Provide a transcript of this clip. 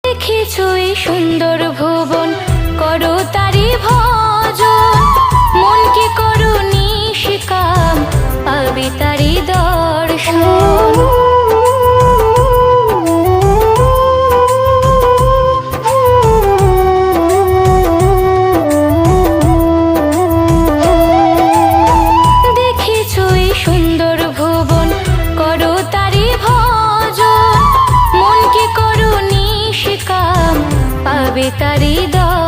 দেখেছো এই সুন্দর ভুবন, করো তারি ভজন। মনকে করো নিষ্কাম, পাবে তারি দর্শন। দেখেছো এই সুন্দর ভুবন, করো তারি ভজন। মনকে করো নিষ্কাম, পাবে তারি দর্শন।